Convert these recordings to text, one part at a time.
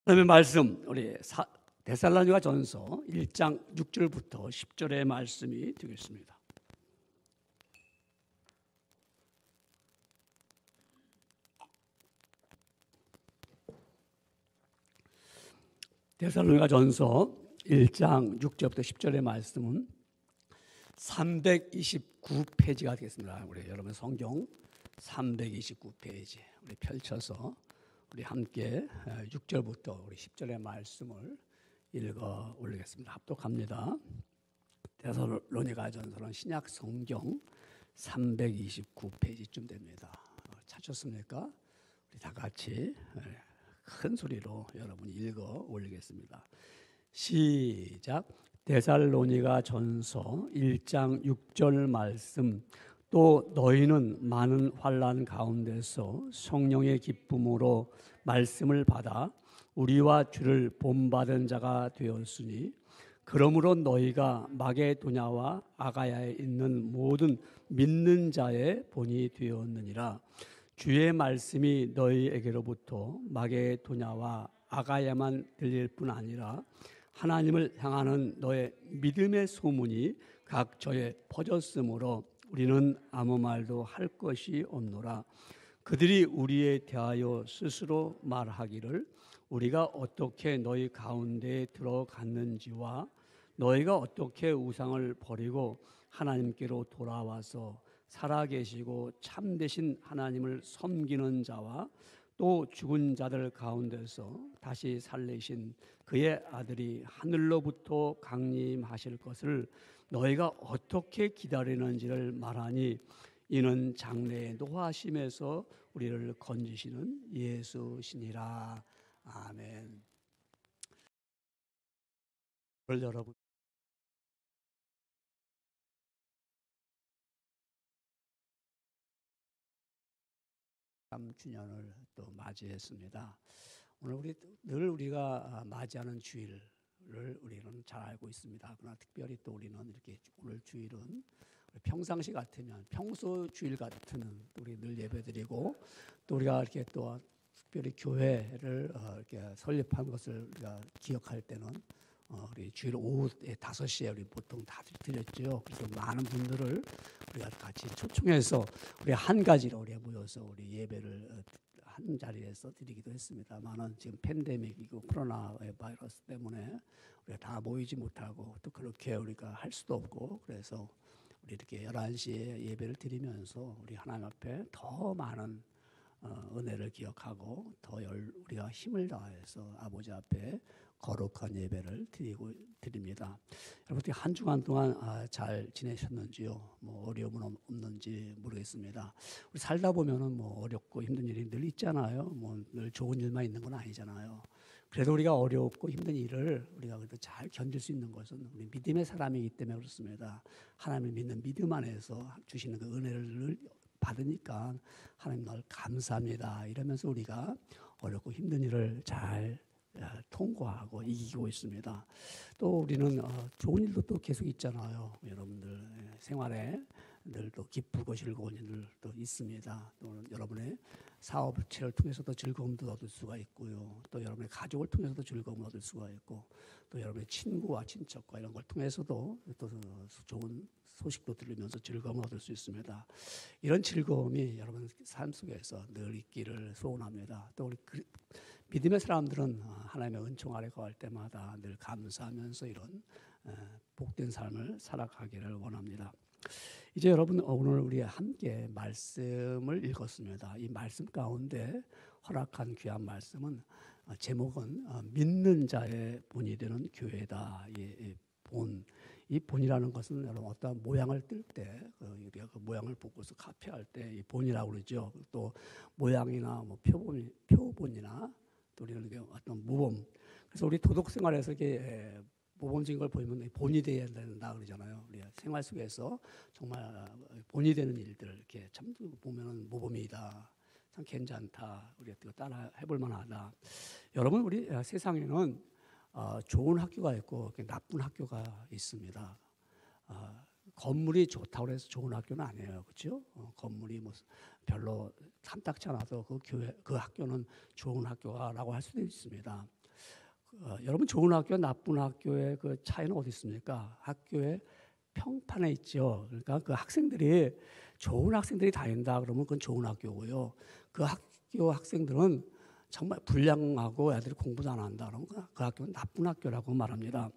하나님의 말씀 우리 데살로니가 전서 1장 6절부터 10절의 말씀이 되겠습니다. 데살로니가 전서 1장 6절부터 10절의 말씀은 329페이지가 되겠습니다. 우리 여러분 성경 329페이지 우리 펼쳐서 우리 함께 6절부터 우리 10절의 말씀을 읽어 올리겠습니다. 합독합니다. 데살로니가 전서는 신약 성경 329페이지쯤 됩니다. 찾으셨습니까? 우리 다 같이 큰 소리로 여러분 읽어 올리겠습니다. 시작. 데살로니가 전서 1장 6절 말씀. 또 너희는 많은 환난 가운데서 성령의 기쁨으로 말씀을 받아 우리와 주를 본받은 자가 되었으니 그러므로 너희가 마게도냐와 아가야에 있는 모든 믿는 자의 본이 되었느니라. 주의 말씀이 너희에게로부터 마게도냐와 아가야만 들릴 뿐 아니라 하나님을 향하는 너의 믿음의 소문이 각 저에 퍼졌으므로 우리는 아무 말도 할 것이 없노라. 그들이 우리에 대하여 스스로 말하기를 우리가 어떻게 너희 가운데에 들어갔는지와 너희가 어떻게 우상을 버리고 하나님께로 돌아와서 살아계시고 참되신 하나님을 섬기는 자와 또 죽은 자들 가운데서 다시 살리신 그의 아들이 하늘로부터 강림하실 것을 너희가 어떻게 기다리는지를 말하니 이는 장래의 노하심에서 우리를 건지시는 예수시니라. 아멘. 여러분 주년을 또 맞이했습니다. 오늘 우리가 맞이하는 주일을 우리는 잘 알고 있습니다. 그러나 특별히 또 우리는 이렇게 오늘 주일은 평상시 같으면 평소 주일 같으면 우리 늘 예배드리고 또 우리가 이렇게 또 특별히 교회를 이렇게 설립한 것을 우리가 기억할 때는 우리 주일 오후 5시에 우리 보통 다 드렸죠. 그래서 많은 분들을 우리가 같이 초청해서 우리 한 가지로 우리 모여서 우리 예배를 한 자리에서 드리기도 했습니다만은 지금 팬데믹이고 코로나 바이러스 때문에 우리가 다 모이지 못하고 또 그렇게 우리가 할 수도 없고 그래서 우리 이렇게 11시에 예배를 드리면서 우리 하나님 앞에 더 많은 은혜를 기억하고 더 우리가 힘을 다해서 아버지 앞에 거룩한 예배를 드립니다. 여러분 한 주간 동안 잘 지내셨는지요? 뭐 어려움은 없는지 모르겠습니다. 우리 살다 보면은 뭐 어렵고 힘든 일이 늘 있잖아요. 뭐 늘 좋은 일만 있는 건 아니잖아요. 그래도 우리가 어렵고 힘든 일을 우리가 그래도 잘 견딜 수 있는 것은 우리 믿음의 사람이기 때문에 그렇습니다. 하나님을 믿는 믿음 안에서 주시는 그 은혜를 받으니까 하나님 널 감사합니다. 이러면서 우리가 어렵고 힘든 일을 잘 통과하고 이기고 있습니다. 또 우리는 좋은 일도 또 계속 있잖아요. 여러분들 생활에 늘 또 기쁘고 즐거운 일들도 있습니다. 또 여러분의 사업체를 통해서도 즐거움도 얻을 수가 있고요. 또 여러분의 가족을 통해서도 즐거움을 얻을 수가 있고 또 여러분의 친구와 친척과 이런 걸 통해서도 또 좋은 소식도 들으면서 즐거움을 얻을 수 있습니다. 이런 즐거움이 여러분 삶 속에서 늘 있기를 소원합니다. 또 우리 믿음의 사람들은 하나님의 은총 아래 거할 때마다 늘 감사하면서 이런 복된 삶을 살아가기를 원합니다. 이제 여러분 오늘 우리 함께 말씀을 읽었습니다. 이 말씀 가운데 허락한 귀한 말씀은 제목은 믿는 자의 본이 되는 교회다. 이 본이라는 것은 여러분 어떤 모양을 뜰 때 우리가 그 모양을 보고서 카피할 때 이 본이라고 그러죠. 또 모양이나 뭐 표본이나 또 우리는 어떤 모범. 그래서 우리 도덕 생활에서 이렇게 모범적인 걸 보이면 본이 되어야 된다 그러잖아요. 우리 생활 속에서 정말 본이 되는 일들 이렇게 참 보면은 모범이다. 참 괜찮다. 우리가 따라 해볼 만하다. 여러분 우리 세상에는 좋은 학교가 있고 나쁜 학교가 있습니다. 건물이 좋다고 해서 좋은 학교는 아니에요, 그렇죠? 건물이 뭐 별로 탐탁치 않아도 그 학교는 좋은 학교라고 할 수도 있습니다. 여러분 좋은 학교와 나쁜 학교의 그 차이는 어디 있습니까? 학교의 평판에 있죠. 그러니까 그 학생들이 좋은 학생들이 다닌다 그러면 그건 좋은 학교고요. 그 학교 학생들은 정말 불량하고 애들이 공부도 안 한다 그러면 그 학교는 나쁜 학교라고 말합니다.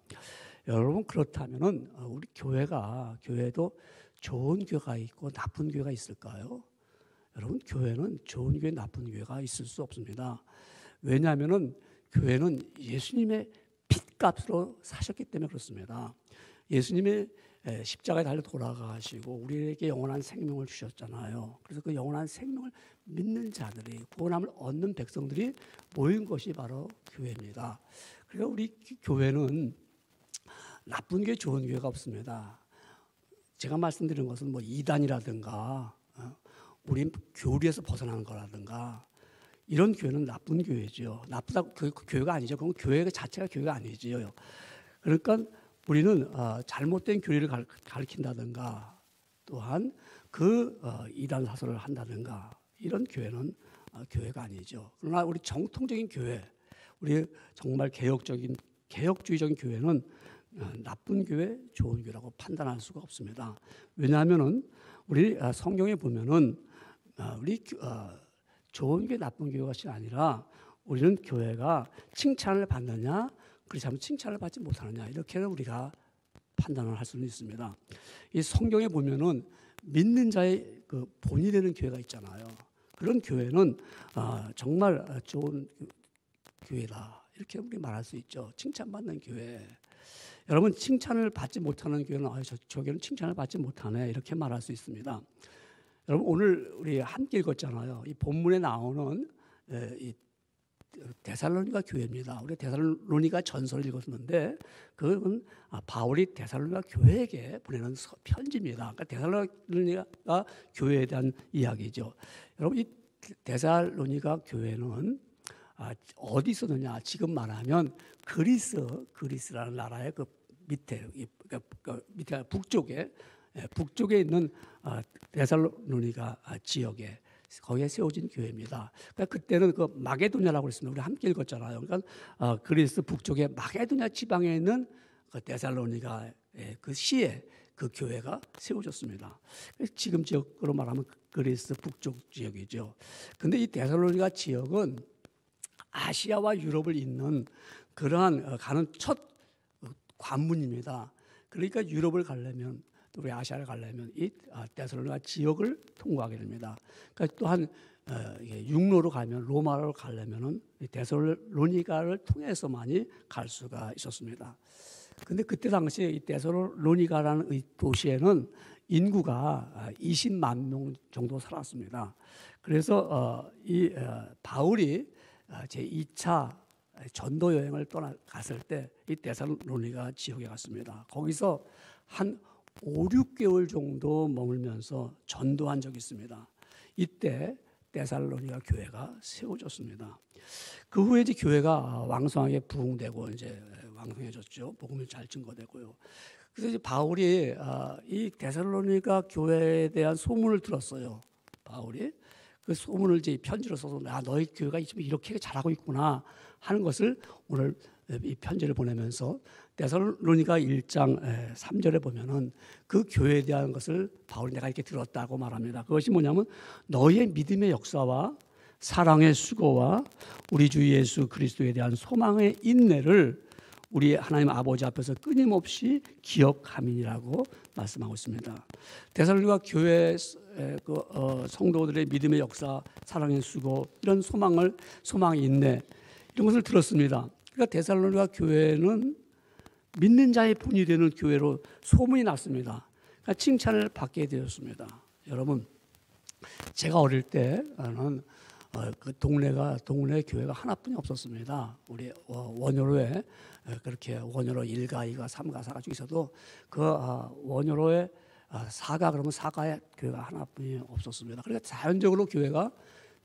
여러분 그렇다면은 우리 교회도 좋은 교회가 있고 나쁜 교회가 있을까요? 여러분 교회는 좋은 교회 나쁜 교회가 있을 수 없습니다. 왜냐하면은 교회는 예수님의 핏값으로 사셨기 때문에 그렇습니다. 예수님이 십자가에 달려 돌아가시고 우리에게 영원한 생명을 주셨잖아요. 그래서 그 영원한 생명을 믿는 자들이 구원함을 얻는 백성들이 모인 것이 바로 교회입니다. 그러니까 우리 교회는 나쁜 교회 좋은 교회가 없습니다. 제가 말씀드린 것은 뭐 이단이라든가 우리 교리에서 벗어나는 거라든가 이런 교회는 나쁜 교회죠. 나쁘다고 그 교회가 아니죠. 그건 교회 자체가 교회가 아니지요. 그러니까 우리는 잘못된 교리를 가르친다든가 또한 그 이단 사설을 한다든가 이런 교회는 교회가 아니죠. 그러나 우리 정통적인 교회, 우리 정말 개혁주의적인 교회는 나쁜 교회, 좋은 교회라고 판단할 수가 없습니다. 왜냐하면은 우리 성경에 보면은 우리 좋은 교회, 나쁜 교회가 아니라 우리는 교회가 칭찬을 받느냐, 그렇지 않으면 칭찬을 받지 못하느냐 이렇게 우리가 판단을 할 수는 있습니다. 이 성경에 보면은 믿는 자의 그 본이 되는 교회가 있잖아요. 그런 교회는 정말 좋은 교회다 이렇게 우리 말할 수 있죠. 칭찬받는 교회. 여러분 칭찬을 받지 못하는 교회는 저 교회는 칭찬을 받지 못하네 이렇게 말할 수 있습니다. 여러분 오늘 우리 함께 읽었잖아요. 이 본문에 나오는 이 데살로니가 교회입니다. 우리 데살로니가 전서를 읽었는데 그건 바울이 데살로니가 교회에게 보내는 편지입니다. 그러니까 데살로니가 교회에 대한 이야기죠. 여러분 이 데살로니가 교회는 어디 있었느냐? 지금 말하면 그리스라는 나라의 그 밑에 밑에 북쪽에 있는 데살로니가 지역에 거기에 세워진 교회입니다. 그러니까 그때는 그 마게도냐라고 했습니다. 우리 함께 읽었잖아요. 그러니까 그리스 북쪽의 마게도냐 지방에 있는 그 데살로니가 그 시에 그 교회가 세워졌습니다. 지금 지역으로 말하면 그리스 북쪽 지역이죠. 그런데 이 데살로니가 지역은 아시아와 유럽을 잇는 그러한 가는 첫 관문입니다. 그러니까 유럽을 가려면 또 우리 아시아를 가려면 이 데살로니가 지역을 통과하게 됩니다. 그러니까 또한 육로로 가면 로마로 가려면은 데살로니가를 통해서만이 갈 수가 있었습니다. 그런데 그때 당시에 이 데살로니가라는 이 도시에는 인구가 20만 명 정도 살았습니다. 그래서 이 바울이 제 2차 전도 여행을 갔을 때 이 데살로니가 지역에 갔습니다. 거기서 한 5, 6개월 정도 머물면서 전도한 적이 있습니다. 이때 데살로니가 교회가 세워졌습니다. 그 후에 이제 교회가 왕성하게 부흥되고 이제 왕성해졌죠. 복음이 잘 증거되고요. 그래서 이제 바울이 이 데살로니가 교회에 대한 소문을 들었어요. 바울이 그 소문을 이제 편지로 써서 너희 교회가 지금 이렇게 잘하고 있구나 하는 것을 오늘 이 편지를 보내면서 데살로니가 1장 3절에 보면은 그 교회에 대한 것을 바울이 내가 이렇게 들었다고 말합니다. 그것이 뭐냐면 너희의 믿음의 역사와 사랑의 수고와 우리 주 예수 그리스도에 대한 소망의 인내를 우리 하나님 아버지 앞에서 끊임없이 기억함이라고 말씀하고 있습니다. 데살로니가 교회 성도들의 믿음의 역사, 사랑의 수고, 이런 소망의 인내 이런 것을 들었습니다. 그러니까 데살로니가 교회는 믿는 자의 본이 되는 교회로 소문이 났습니다. 그러니까 칭찬을 받게 되었습니다. 여러분, 제가 어릴 때는 그 동네 교회가 하나뿐이 없었습니다. 우리 원효로에 그렇게 원효로 1가, 2가, 3가, 4가 쭉 있어도 그 원효로에 4가 그러면 4가의 교회가 하나뿐이 없었습니다. 그러니까 자연적으로 교회가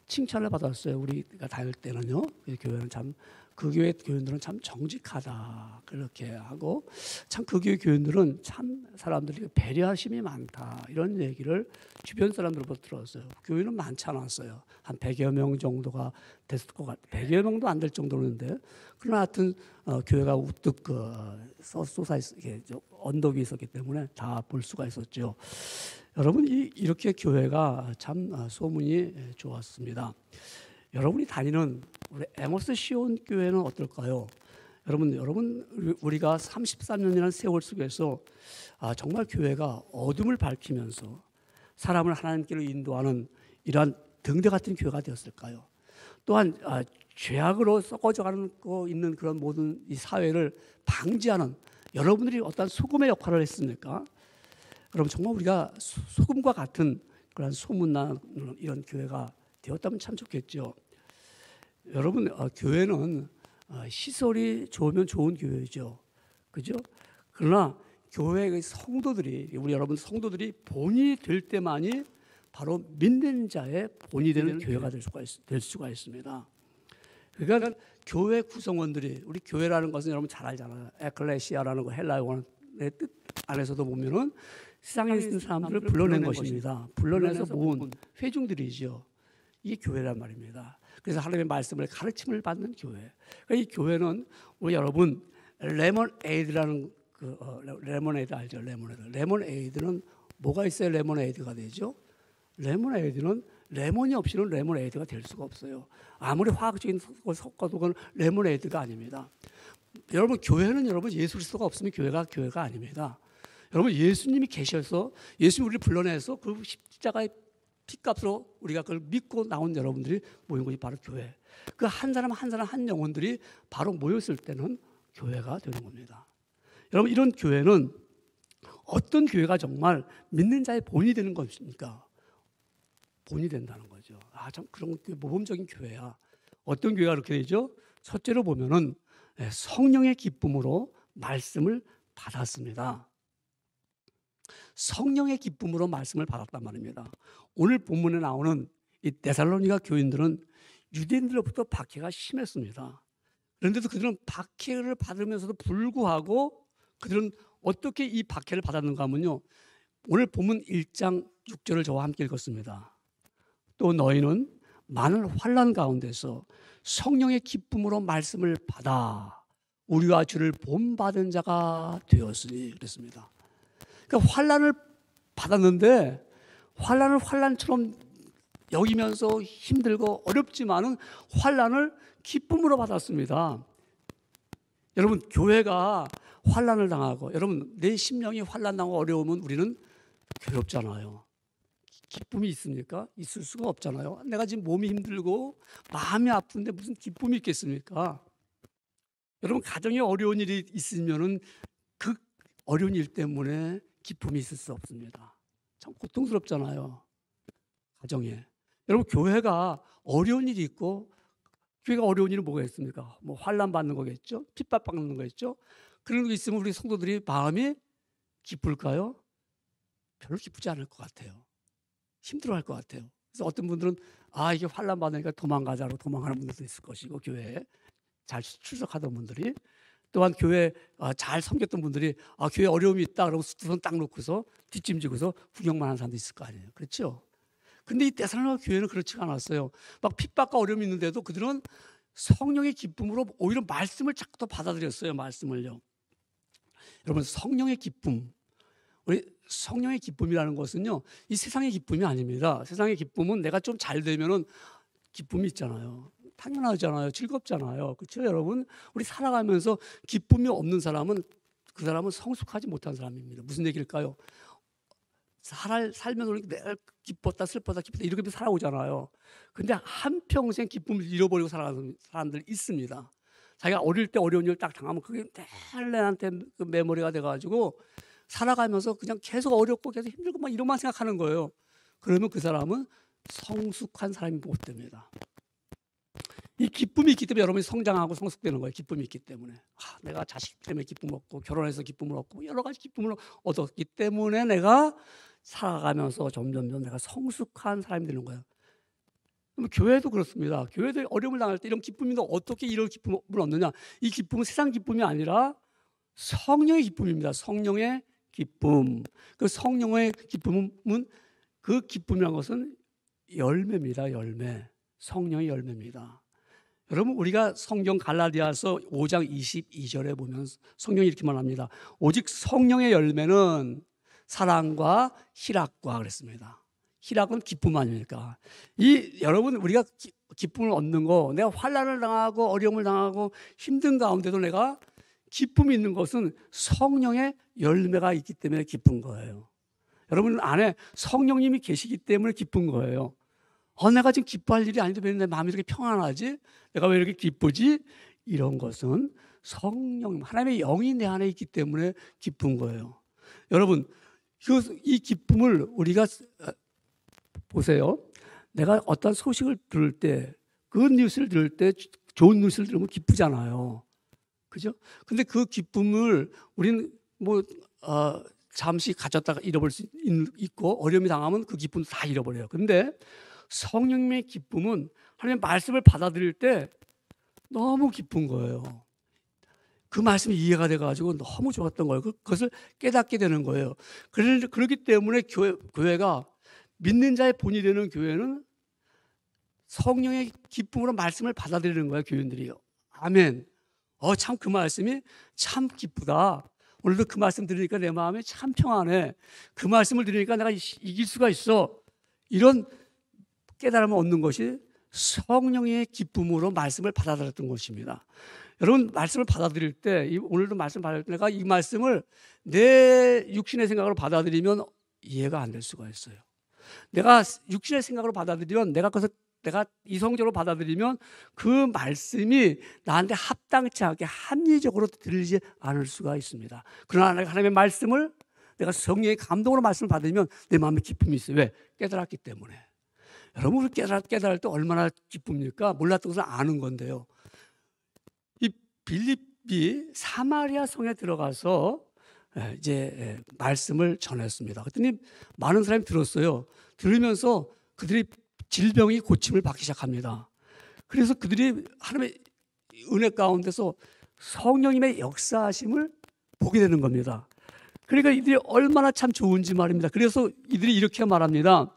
칭찬을 받았어요. 우리가 다닐 때는요. 교회는 참 그 교회 교인들은 참 정직하다 그렇게 하고, 참 그 교회 교인들은 참 사람들이 배려심이 많다 이런 얘기를 주변 사람들로부터 들었어요. 교회는 많지 않았어요. 한 100여 명 정도가 됐을 것 같아요. 100여 명도 안 될 정도인데, 그러나 하여튼 교회가 우뚝 솟아 언덕 위에 있었기 때문에 다 볼 수가 있었죠. 여러분, 이렇게 교회가 참 소문이 좋았습니다. 여러분이 다니는 우리 에모스 시온 교회는 어떨까요? 여러분 우리가 33년이라는 세월 속에서 정말 교회가 어둠을 밝히면서 사람을 하나님께로 인도하는 이러한 등대 같은 교회가 되었을까요? 또한 죄악으로 썩어져가는 거 있는 그런 모든 이 사회를 방지하는 여러분들이 어떤 소금의 역할을 했습니까? 여러분, 정말 우리가 소금과 같은 그런 소문난 이런 교회가 되었다면 참 좋겠죠. 여러분, 교회는 시설이 좋으면 좋은 교회죠. 그죠? 그러나 교회의 성도들이, 우리 여러분 성도들이 본이 될 때만이 바로 믿는 자의 본이 되는 교회가 될 수가 있습니다. 그러니까 교회 구성원들이, 우리 교회라는 것은 여러분 잘 알잖아요. 에클레시아라는 거 헬라어의 뜻 안에서도 보면은 세상에 있는 사람들을 불러낸 것입니다. 불러내서 모은 회중들이죠. 이게 교회란 말입니다. 그래서 하나님의 말씀을 가르침을 받는 교회. 그러니까 이 교회는 우리 여러분 레몬에이드라는 레몬에이드 알죠? 레몬에이드는 뭐가 있어야 레몬에이드가 되죠? 레몬에이드는 레몬이 없이는 레몬에이드가 될 수가 없어요. 아무리 화학적인 걸 섞어도 그건 레몬에이드가 아닙니다. 여러분, 교회는 여러분 예수 그리스도가 없으면 교회가 아닙니다. 여러분, 예수님이 계셔서 예수님이 우리를 불러내서 그 십자가의 피값으로 우리가 그걸 믿고 나온 여러분들이 모인 것이 바로 교회. 그 한 사람 한 영혼들이 바로 모였을 때는 교회가 되는 겁니다. 여러분, 이런 교회는 어떤 교회가 정말 믿는 자의 본이 되는 것입니까? 본이 된다는 거죠. 참 그런 모범적인 교회야. 어떤 교회가 그렇게 되죠? 첫째로 보면은 성령의 기쁨으로 말씀을 받았습니다. 성령의 기쁨으로 말씀을 받았단 말입니다. 오늘 본문에 나오는 이 데살로니가 교인들은 유대인들로부터 박해가 심했습니다. 그런데도 그들은 박해를 받으면서도 불구하고 그들은 어떻게 이 박해를 받았는가 하면요, 오늘 본문 1장 6절을 저와 함께 읽었습니다. 또 너희는 많은 환난 가운데서 성령의 기쁨으로 말씀을 받아 우리와 주를 본받은 자가 되었으니 그랬습니다. 그러니까 환난을 받았는데 환난을 환난처럼 여기면서 힘들고 어렵지만은 환난을 기쁨으로 받았습니다. 여러분, 교회가 환난을 당하고, 여러분 내 심령이 환난당하고 어려우면 우리는 괴롭잖아요. 기쁨이 있습니까? 있을 수가 없잖아요. 내가 지금 몸이 힘들고 마음이 아픈데 무슨 기쁨이 있겠습니까? 여러분, 가정에 어려운 일이 있으면은 그 어려운 일 때문에 기쁨이 있을 수 없습니다. 참 고통스럽잖아요, 가정에. 여러분, 교회가 어려운 일이 있고, 교회가 어려운 일은 뭐가 있습니까? 뭐 환난 받는 거겠죠? 핍박받는 거겠죠? 그런 거 있으면 우리 성도들이 마음이 기쁠까요? 별로 기쁘지 않을 것 같아요. 힘들어할 것 같아요. 그래서 어떤 분들은 이게 환난 받으니까 도망가자로 도망가는 분들도 있을 것이고, 교회에 잘 출석하던 분들이, 또한 교회 잘 섬겼던 분들이 교회 어려움이 있다 그러고 두 손 딱 놓고서 뒷짐지고서 구경만 하는 사람도 있을 거 아니에요. 그렇죠? 근데 이 데살로니가 교회는 그렇지가 않았어요. 막 핍박과 어려움이 있는데도 그들은 성령의 기쁨으로 오히려 말씀을 자꾸 더 받아들였어요. 말씀을요. 여러분, 성령의 기쁨, 우리 성령의 기쁨이라는 것은요, 이 세상의 기쁨이 아닙니다. 세상의 기쁨은 내가 좀 잘 되면은 기쁨이 있잖아요. 당연하잖아요. 즐겁잖아요. 그렇죠, 여러분? 우리 살아가면서 기쁨이 없는 사람은 그 사람은 성숙하지 못한 사람입니다. 무슨 얘기일까요? 살면서 매일 기뻤다 슬펐다 이렇게 살아오잖아요. 근데 한평생 기쁨을 잃어버리고 살아가는 사람들 있습니다. 자기가 어릴 때 어려운 일 딱 당하면 그게 내한테 그 메모리가 돼가지고 살아가면서 그냥 계속 어렵고 계속 힘들고 막 이런만 생각하는 거예요. 그러면 그 사람은 성숙한 사람이 못 됩니다. 이 기쁨이 있기 때문에 여러분이 성장하고 성숙되는 거예요. 기쁨이 있기 때문에. 내가 자식 때문에 기쁨을 얻고, 결혼해서 기쁨을 얻고, 여러 가지 기쁨을 얻었기 때문에 내가 살아가면서 점점 내가 성숙한 사람이 되는 거예요. 그럼 교회도 그렇습니다. 교회도 어려움을 당할 때 이런 기쁨인데 어떻게 이런 기쁨을 얻느냐? 이 기쁨은 세상 기쁨이 아니라 성령의 기쁨입니다. 성령의 기쁨. 그 성령의 기쁨은 그 기쁨이라는 것은 열매입니다. 열매. 성령의 열매입니다. 여러분 우리가 성경 갈라디아서 5장 22절에 보면 성령이 이렇게 말합니다. 오직 성령의 열매는 사랑과 희락과 그랬습니다. 희락은 기쁨 아닙니까? 여러분 우리가 기쁨을 얻는 거, 내가 환난을 당하고 어려움을 당하고 힘든 가운데도 내가 기쁨이 있는 것은 성령의 열매가 있기 때문에 기쁜 거예요. 여러분 안에 성령님이 계시기 때문에 기쁜 거예요. 내가 지금 기뻐할 일이 아닌데 왜 내 마음이 이렇게 평안하지? 내가 왜 이렇게 기쁘지? 이런 것은 성령, 하나님의 영이 내 안에 있기 때문에 기쁜 거예요. 여러분 이 기쁨을 우리가 보세요. 내가 어떤 소식을 들을 때, 그 뉴스를 들을 때 좋은 뉴스를 들으면 기쁘잖아요. 그죠? 근데 그 기쁨을 우리는 잠시 가졌다가 잃어버릴 수 있고 어려움이 당하면 그 기쁨을 다 잃어버려요. 근데 성령님의 기쁨은 하나님의 말씀을 받아들일 때 너무 기쁜 거예요. 그 말씀이 이해가 돼가지고 너무 좋았던 거예요. 그것을 깨닫게 되는 거예요. 그렇기 때문에 교회가 믿는 자의 본이 되는 교회는 성령의 기쁨으로 말씀을 받아들이는 거예요. 교인들이요. 아멘. 참 그 말씀이 참 기쁘다. 오늘도 그 말씀 들으니까 내 마음이 참 평안해. 그 말씀을 들으니까 내가 이길 수가 있어. 이런 깨달음을 얻는 것이 성령의 기쁨으로 말씀을 받아들였던 것입니다. 여러분 말씀을 받아들일 때, 오늘도 말씀 받아들일 때 내가 이 말씀을 내 육신의 생각으로 받아들이면 이해가 안 될 수가 있어요. 내가 육신의 생각으로 받아들이면 내가 이성적으로 받아들이면 그 말씀이 나한테 합당치 않게 합리적으로 들리지 않을 수가 있습니다. 그러나 하나님의 말씀을 내가 성령의 감동으로 말씀을 받으면 내 마음에 기쁨이 있어요. 왜? 깨달았기 때문에. 여러분 깨달을 때 얼마나 기쁩니까? 몰랐던 것을 아는 건데요. 이 빌립이 사마리아 성에 들어가서 이제 말씀을 전했습니다. 그랬더니 많은 사람이 들었어요. 들으면서 그들이 질병이 고침을 받기 시작합니다. 그래서 그들이 하나님의 은혜 가운데서 성령님의 역사하심을 보게 되는 겁니다. 그러니까 이들이 얼마나 참 좋은지 말입니다. 그래서 이들이 이렇게 말합니다.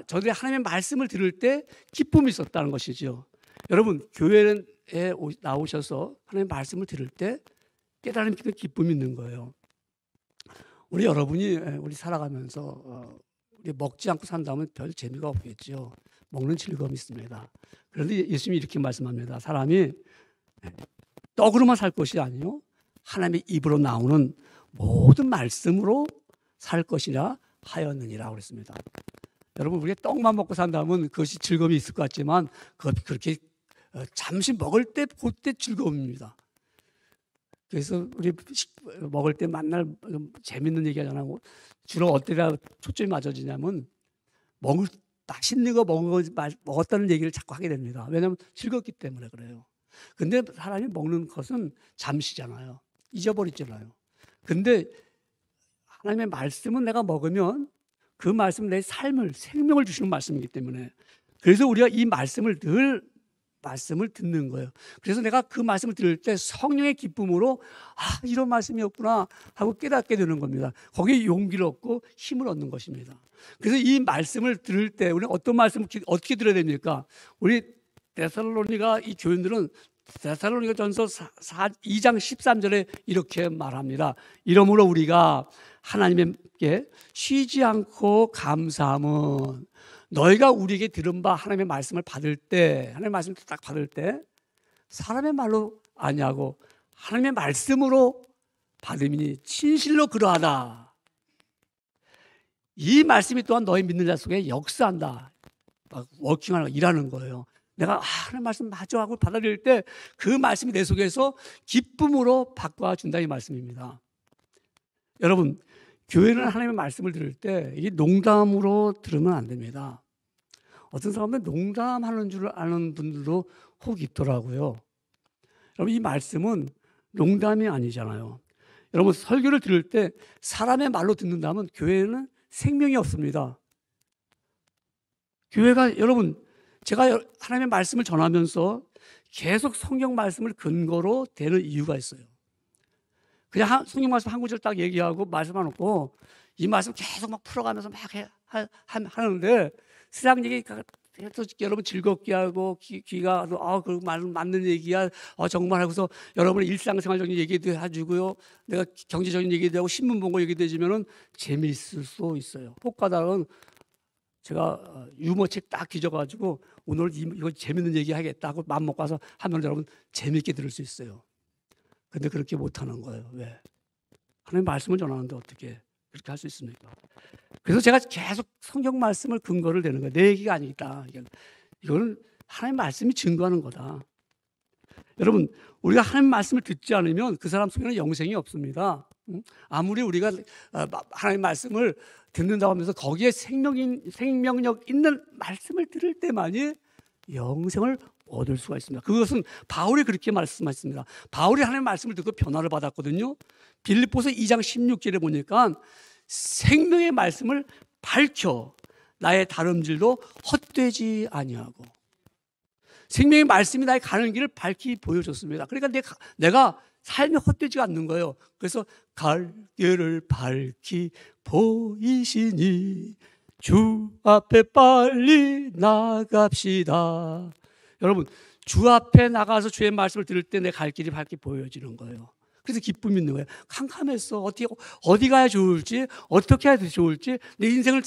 저들이 하나님의 말씀을 들을 때 기쁨이 있었다는 것이죠. 여러분 교회에 나오셔서 하나님의 말씀을 들을 때 깨달음 깊은 기쁨이 있는 거예요. 우리 여러분이 우리 살아가면서 우리 먹지 않고 산다면 별 재미가 없겠죠. 먹는 즐거움이 있습니다. 그런데 예수님이 이렇게 말씀합니다. 사람이 떡으로만 살 것이 아니요 하나님의 입으로 나오는 모든 말씀으로 살 것이라 하였느니라 그랬습니다. 여러분 우리가 떡만 먹고 산다면 그것이 즐거움이 있을 것 같지만 그렇게 잠시 먹을 때 그때 즐거움입니다. 그래서 우리 먹을 때 만날 재밌는 얘기 하잖아요. 주로 어디다 초점이 맞춰지냐면 맛있는 거 먹었다는 얘기를 자꾸 하게 됩니다. 왜냐하면 즐겁기 때문에 그래요. 근데 사람이 먹는 것은 잠시잖아요. 잊어버리잖아요. 근데 하나님의 말씀은 내가 먹으면 그 말씀은 내 삶을 생명을 주시는 말씀이기 때문에 그래서 우리가 이 말씀을 듣는 거예요. 그래서 내가 그 말씀을 들을 때 성령의 기쁨으로 이런 말씀이었구나 하고 깨닫게 되는 겁니다. 거기에 용기를 얻고 힘을 얻는 것입니다. 그래서 이 말씀을 들을 때 우리는 어떤 말씀을 어떻게 들어야 됩니까? 우리 데살로니가 이 교인들은 데살로니가전서 2장 13절에 이렇게 말합니다. 이러므로 우리가 하나님께 쉬지 않고 감사함은 너희가 우리에게 들은 바 하나님의 말씀을 받을 때, 하나님의 말씀을 딱 받을 때 사람의 말로 아니하고 하나님의 말씀으로 받음이니 진실로 그러하다. 이 말씀이 또한 너희 믿는 자 속에 역사한다. 워킹하는 일하는 거예요. 내가 하나님 말씀 맞아 하고 받아들일 때 그 말씀이 내 속에서 기쁨으로 바꿔준다 이 말씀입니다. 여러분 교회는 하나님의 말씀을 들을 때 이게 농담으로 들으면 안 됩니다. 어떤 사람은 농담하는 줄 아는 분들도 혹 있더라고요. 여러분 이 말씀은 농담이 아니잖아요. 여러분 설교를 들을 때 사람의 말로 듣는다면 교회는 생명이 없습니다. 교회가 여러분 제가 하나님의 말씀을 전하면서 계속 성경 말씀을 근거로 대는 이유가 있어요. 그냥 성경 말씀 한 구절 딱 얘기하고 말씀 안 놓고 이 말씀 계속 막 풀어가면서 막 하는데 세상 얘기 여러분 즐겁게 하고 귀가 그 말은 맞는 얘기야 정말 하고서 여러분의 일상생활적인 얘기도 해주고요, 내가 경제적인 얘기도 하고 신문 본 거 얘기도 해주면은 재미있을 수 있어요. 혹가닥은 제가 유머책 딱 뒤져가지고 오늘 이거 재밌는 얘기 하겠다고 마음 먹고 와서 하면 여러분 재미있게 들을 수 있어요. 근데 그렇게 못하는 거예요. 왜? 하나님 말씀을 전하는데 어떻게 그렇게 할 수 있습니까? 그래서 제가 계속 성경 말씀을 근거를 대는 거예요. 내 얘기가 아니다. 이거는 하나님 말씀이 증거하는 거다. 여러분, 우리가 하나님 말씀을 듣지 않으면 그 사람 속에는 영생이 없습니다. 아무리 우리가 하나님 말씀을 듣는다고 하면서 거기에 생명력 있는 말씀을 들을 때만이 영생을 얻을 수가 있습니다. 그것은 바울이 그렇게 말씀하셨습니다. 바울이 하나님의 말씀을 듣고 변화를 받았거든요. 빌립보서 2장 16절에 보니까 생명의 말씀을 밝혀 나의 다름질도 헛되지 아니하고, 생명의 말씀이 나의 가는 길을 밝히 보여줬습니다. 그러니까 내가 삶이 헛되지 않는 거예요. 그래서 갈 길을 밝히 보이시니 주 앞에 빨리 나갑시다. 여러분, 주 앞에 나가서 주의 말씀을 들을 때 내 갈 길이 밝게 보여지는 거예요. 그래서 기쁨이 있는 거예요. 캄캄했어. 어디 가야 좋을지, 어떻게 해야 좋을지, 내 인생을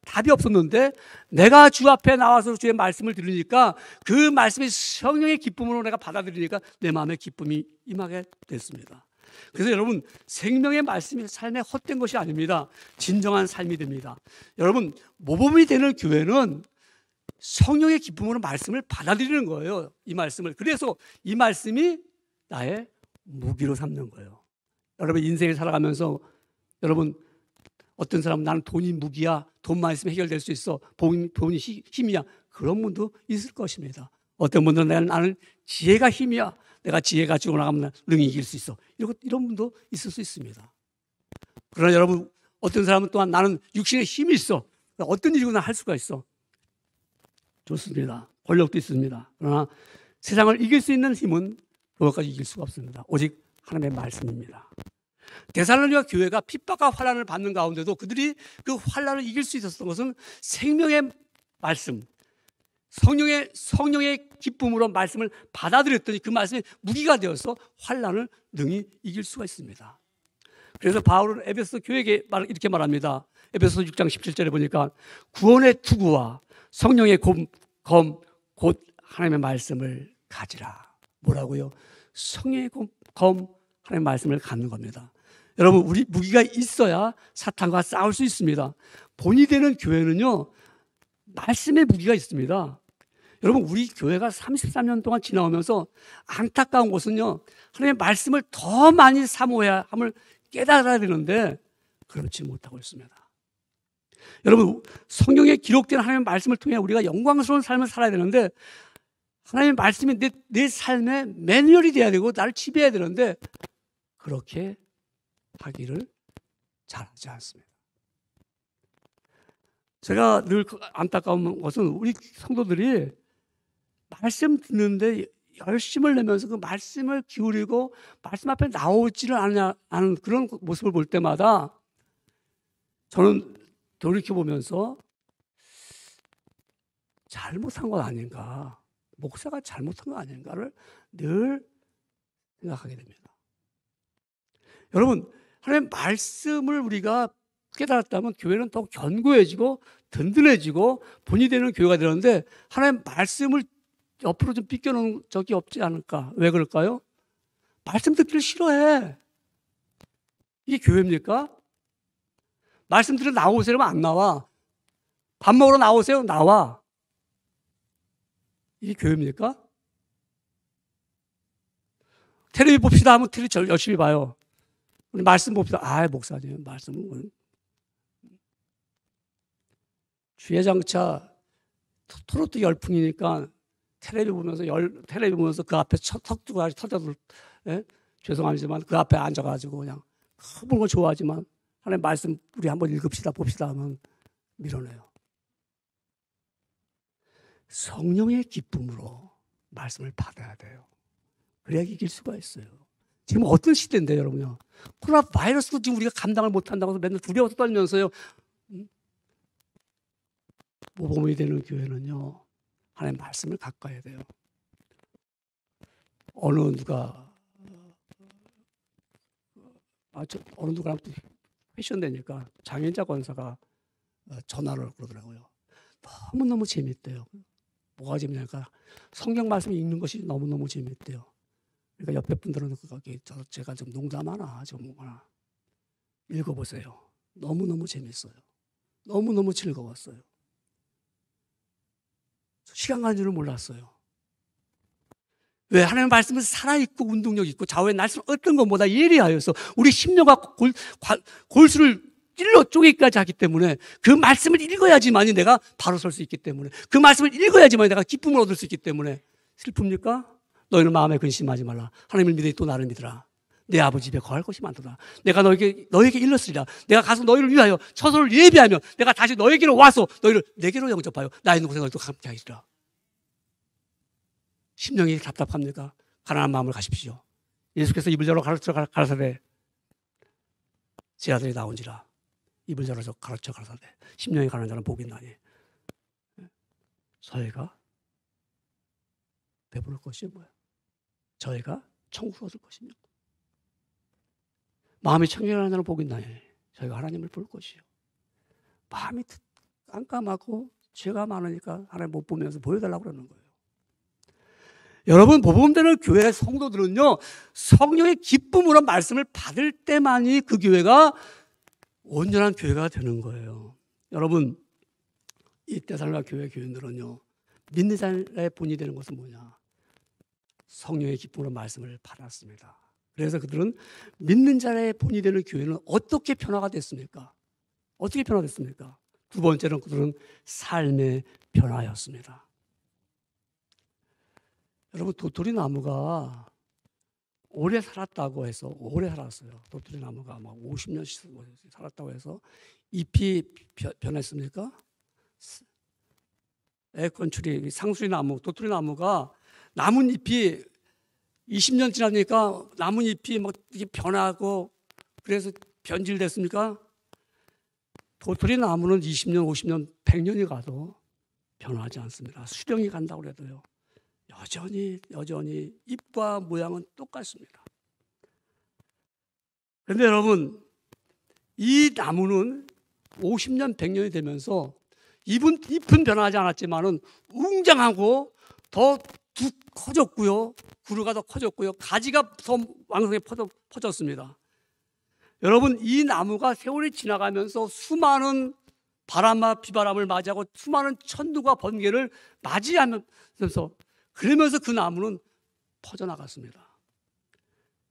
답이 없었는데 내가 주 앞에 나와서 주의 말씀을 들으니까 그 말씀이 성령의 기쁨으로 내가 받아들이니까 내 마음에 기쁨이 임하게 됐습니다. 그래서 여러분, 생명의 말씀이 삶에 헛된 것이 아닙니다. 진정한 삶이 됩니다. 여러분, 모범이 되는 교회는 성령의 기쁨으로 말씀을 받아들이는 거예요. 이 말씀을. 그래서 이 말씀이 나의 무기로 삼는 거예요. 여러분, 인생을 살아가면서 여러분, 어떤 사람은 나는 돈이 무기야, 돈만 있으면 해결될 수 있어, 돈이 힘이야, 그런 분도 있을 것입니다. 어떤 분들은 나는 지혜가 힘이야, 내가 지혜 가지고 나가면 능히 이길 수 있어, 이런 분도 있을 수 있습니다. 그러나 여러분, 어떤 사람은 또한 나는 육신에 힘이 있어, 어떤 일이고나 할 수가 있어. 좋습니다. 권력도 있습니다. 그러나 세상을 이길 수 있는 힘은 그것까지 이길 수가 없습니다. 오직 하나님의 말씀입니다. 데살로니가 교회가 핍박과 환난을 받는 가운데도 그들이 그 환난을 이길 수 있었던 것은 생명의 말씀, 성령의 기쁨으로 말씀을 받아들였더니 그 말씀이 무기가 되어서 환난을 능히 이길 수가 있습니다. 그래서 바울은 에베소 교회에게 이렇게 말합니다. 에베소 6장 17절에 보니까 구원의 투구와 성령의 검 곧 하나님의 말씀을 가지라. 뭐라고요? 성령의 검 하나님의 말씀을 갖는 겁니다. 여러분, 우리 무기가 있어야 사탄과 싸울 수 있습니다. 본이 되는 교회는요, 말씀의 무기가 있습니다. 여러분, 우리 교회가 33년 동안 지나오면서 안타까운 것은요, 하나님의 말씀을 더 많이 사모해야 함을 깨달아야 되는데 그렇지 못하고 있습니다. 여러분, 성경에 기록된 하나님의 말씀을 통해 우리가 영광스러운 삶을 살아야 되는데 하나님의 말씀이 내 삶의 매뉴얼이 돼야 되고 나를 지배해야 되는데 그렇게 하기를 잘하지 않습니다. 제가 늘 안타까운 것은 우리 성도들이 말씀 듣는데 열심을 내면서 그 말씀을 기울이고 말씀 앞에 나오지를 않는 그런 모습을 볼 때마다 저는 돌이켜보면서 잘못한 건 아닌가, 목사가 잘못한 건 아닌가를 늘 생각하게 됩니다. 여러분, 하나님의 말씀을 우리가 깨달았다면 교회는 더 견고해지고 든든해지고 본이 되는 교회가 되는데 하나님의 말씀을 옆으로 좀 삐껴놓은 적이 없지 않을까? 왜 그럴까요? 말씀 듣기를 싫어해. 이게 교회입니까? 말씀 들으러 나오세요 하면 안 나와. 밥 먹으러 나오세요? 나와. 이게 교회입니까? 텔레비 봅시다 하면 텔레비 열심히 봐요. 우리 말씀 봅시다. 목사님, 말씀은 주야장차 트로트 열풍이니까 텔레비 보면서 그 앞에 턱 두고 터져도 죄송하지만 그 앞에 앉아가지고 그냥 보는 거 좋아하지만 하나님 말씀 우리 한번 읽읍시다 봅시다 하면 밀어내요. 성령의 기쁨으로 말씀을 받아야 돼요. 그래야 이길 수가 있어요. 지금 어떤 시대인데 여러분요. 코로나 바이러스도 지금 우리가 감당을 못한다고 해서 맨날 두려워서 떨면서요. 모범이 되는 교회는요. 하나님 말씀을 가까이 해야 돼요. 어느 누가랑 패션되니까 장현자 권사가 전화를 그러더라고요. 너무너무 재밌대요. 뭐가 재밌냐니까 성경 말씀 읽는 것이 너무너무 재밌대요. 그러니까 옆에 분들은 제가 좀 농담하나 좀 하나 읽어보세요. 너무너무 재밌어요. 너무너무 즐거웠어요. 시간 가는 줄을 몰랐어요. 왜? 하나님의 말씀은 살아있고 운동력 있고 좌우의 날씨는 어떤 것보다 예리하여서 우리 심령과 골수를 찔러 쪼개기까지 하기 때문에 그 말씀을 읽어야지만이 내가 바로 설 수 있기 때문에 그 말씀을 읽어야지만이 내가 기쁨을 얻을 수 있기 때문에 슬픕니까? 너희는 마음에 근심하지 말라. 하나님을 믿으니 또 나를 믿으라. 내 아버지 집에 거할 것이 많도다. 내가 너에게 일렀으리라. 내가 가서 너희를 위하여 처소를 예비하며 내가 다시 너에게로 와서 너희를 내게로 영접하여 나의 있는 곳에 너희도 함께 하시리라. 심령이 답답합니까? 가난한 마음을 가십시오. 예수께서 입을 열어 가라사대 제 아들이 나온지라. 입을 열어서 가라사대 심령이 가난한 자는 복이 있나니 저희가 배부를 것이 뭐야? 저희가 천국을 얻을 것이며 마음이 청결한 자는 복이 있나니 저희가 하나님을 볼 것이요. 마음이 깜깜하고 죄가 많으니까 하나님 못 보면서 보여달라고 그러는 거예요. 여러분, 복음되는 교회 성도들은요, 성령의 기쁨으로 말씀을 받을 때만이 그 교회가 온전한 교회가 되는 거예요. 여러분, 이 데살로니가 교회 교인들은요, 믿는 자의 본이 되는 것은 뭐냐? 성령의 기쁨으로 말씀을 받았습니다. 그래서 그들은 믿는 자의 본이 되는 교회는 어떻게 변화가 됐습니까? 어떻게 변화됐습니까? 두 번째는 그들은 삶의 변화였습니다. 여러분, 도토리 나무가 오래 살았다고 해서 오래 살았어요. 도토리 나무가 막 50년씩 살았다고 해서 잎이 변했습니까? 에어컨추리, 상수리 나무, 도토리 나무가 나뭇잎이 20년 지나니까 나뭇잎이 막 변하고 그래서 변질됐습니까? 도토리 나무는 20년, 50년, 100년이 가도 변하지 않습니다. 수령이 간다고 해도요. 여전히 잎과 모양은 똑같습니다. 그런데 여러분, 이 나무는 50년, 100년이 되면서 잎은 변하지 않았지만은 웅장하고 더 커졌고요. 구루가 더 커졌고요. 가지가 더 왕성하게 퍼졌습니다. 여러분, 이 나무가 세월이 지나가면서 수많은 바람과 비바람을 맞이하고 수많은 천둥과 번개를 맞이하면서 그러면서 그 나무는 퍼져나갔습니다.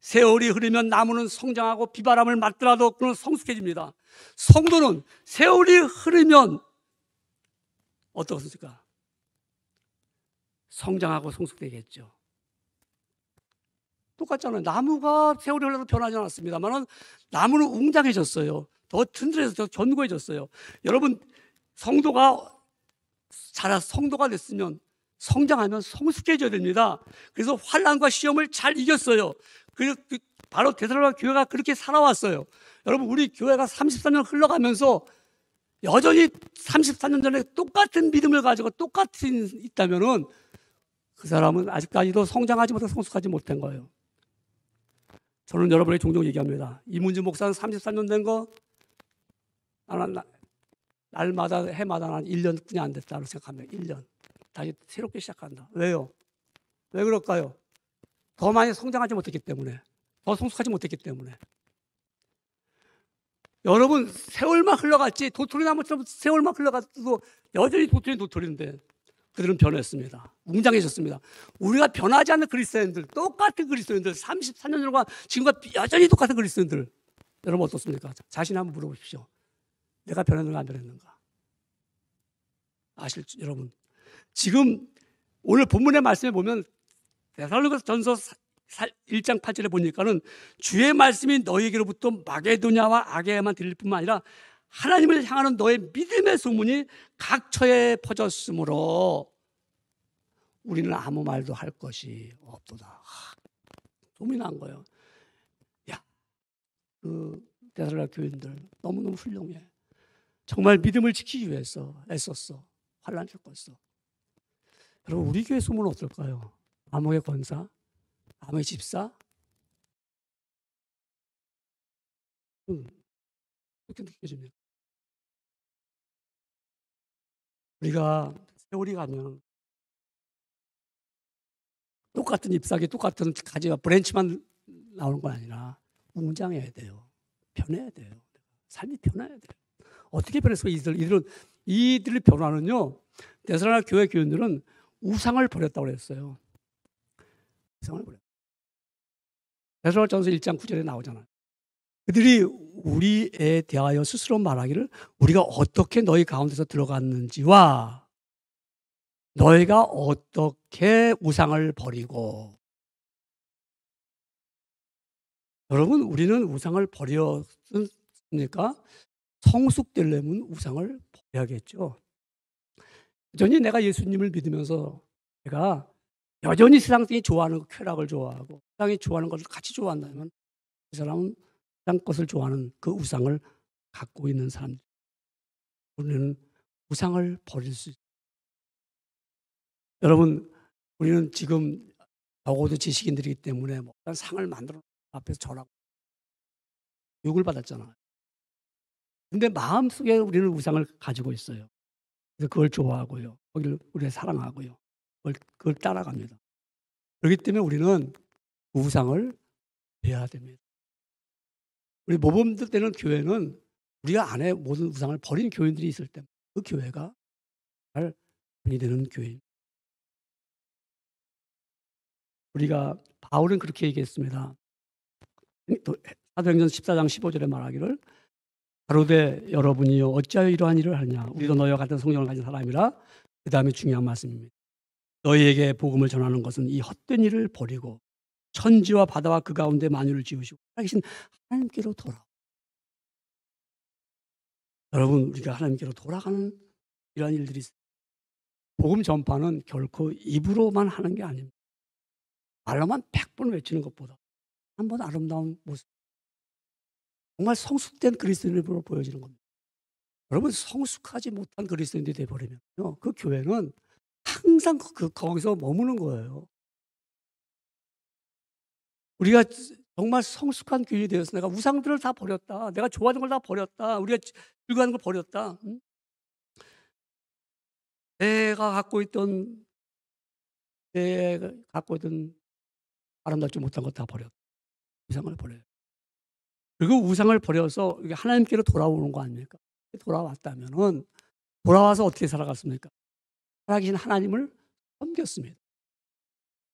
세월이 흐르면 나무는 성장하고 비바람을 맞더라도 그는 성숙해집니다. 성도는 세월이 흐르면 어떻습니까? 성장하고 성숙되겠죠. 똑같잖아요. 나무가 세월이 흘러도 변하지 않았습니다만 나무는 웅장해졌어요. 더 튼튼해서 더 견고해졌어요. 여러분, 성도가 됐으면 성장하면 성숙해져야 됩니다. 그래서 환난과 시험을 잘 이겼어요. 바로 데살로니가 교회가 그렇게 살아왔어요. 여러분, 우리 교회가 33년 흘러가면서 여전히 34년 전에 똑같은 믿음을 가지고 똑같이 있다면은 그 사람은 아직까지도 성장하지 못하고 성숙하지 못한 거예요. 저는 여러분에게 종종 얘기합니다. 이문주 목사는 34년 된 거 날마다 해마다 한 1년 그냥 안 됐다고 생각합니다. 1년. 다시 새롭게 시작한다. 왜요? 왜 그럴까요? 더 많이 성장하지 못했기 때문에, 더 성숙하지 못했기 때문에. 여러분, 세월만 흘러갔지 도토리 나무처럼 세월만 흘러가도 여전히 도토리인데 그들은 변했습니다. 웅장해졌습니다. 우리가 변하지 않는 그리스도인들, 똑같은 그리스도인들, 34년 전과 지금과 여전히 똑같은 그리스도인들, 여러분 어떻습니까? 자신 한번 물어보십시오. 내가 변했는가 안 변했는가? 여러분, 지금 오늘 본문의 말씀에 보면 데살로니가전서 1장 8절에 보니까는 주의 말씀이 너희에게로부터 마게도냐와 아게야만 들릴 뿐만 아니라 하나님을 향하는 너의 믿음의 소문이 각 처에 퍼졌으므로 우리는 아무 말도 할 것이 없도다. 소문이 난 거예요. 야, 그 데살로니가 교인들 너무너무 훌륭해. 정말 믿음을 지키기 위해서 애썼어. 환난 겪었어. 여러분, 우리 교회 소문은 어떨까요? 암흑의 권사, 암흑의 집사, 그렇게 느껴집니다. 우리가 세월이 가면 똑같은 잎사귀, 똑같은 가지가 브랜치만 나오는 건 아니라 웅장해야 돼요. 변해야 돼요. 삶이 변해야 돼요. 어떻게 변해서 이들의 변화는요. 데살로니가 교회 교인들은 우상을 버렸다고 그랬어요. 우상을 버렸. 데살로니가전서 1장 9절에 나오잖아요. 그들이 우리에 대하여 스스로 말하기를 우리가 어떻게 너희 가운데서 들어갔는지와 너희가 어떻게 우상을 버리고. 여러분, 우리는 우상을 버렸습니까? 성숙되려면 우상을 버려야겠죠. 여전히 내가 예수님을 믿으면서 내가 여전히 세상이 좋아하는 쾌락을 좋아하고 세상이 좋아하는 것을 같이 좋아한다면 그 사람은 세상 것을 좋아하는 그 우상을 갖고 있는 사람. 우리는 우상을 버릴 수 있어요. 여러분, 우리는 지금 적어도 지식인들이기 때문에 뭐 상을 만들어 앞에서 절하고 욕을 받았잖아요. 근데 마음속에 우리는 우상을 가지고 있어요. 그래서 그걸 좋아하고요. 거기를 우리가 사랑하고요. 그걸 따라갑니다. 그렇기 때문에 우리는 우상을 배워야 됩니다. 우리 모범들 때는 교회는 우리가 안에 모든 우상을 버린 교인들이 있을 때 그 교회가 잘 분리되는 교회입니다. 우리가 바울은 그렇게 얘기했습니다. 사도행전 14장 15절에 말하기를 가로되 여러분이요 어찌하여 이러한 일을 하느냐 우리도 너희와 같은 성령을 가진 사람이라. 그 다음에 중요한 말씀입니다. 너희에게 복음을 전하는 것은 이 헛된 일을 버리고 천지와 바다와 그 가운데 만유를 지으시고 살아계신 하나님께로 돌아오. 여러분, 우리가 하나님께로 돌아가는 이러한 일들이 있어요. 복음 전파는 결코 입으로만 하는 게 아닙니다. 말로만 100번 외치는 것보다 한 번 아름다운 모습, 정말 성숙된 그리스도인으로 보여지는 겁니다. 여러분, 성숙하지 못한 그리스도인들이 되어버리면요, 그 교회는 항상 거기서 머무는 거예요. 우리가 정말 성숙한 교인이 되어서 내가 우상들을 다 버렸다. 내가 좋아하는 걸 다 버렸다. 우리가 즐거워하는 걸 버렸다. 내가 갖고 있던 아름답지 못한 것 다 버렸다. 우상을 버려요. 그리고 우상을 버려서 하나님께로 돌아오는 거 아닙니까? 돌아왔다면은 돌아와서 어떻게 살아갔습니까? 살아계신 하나님을 섬겼습니다.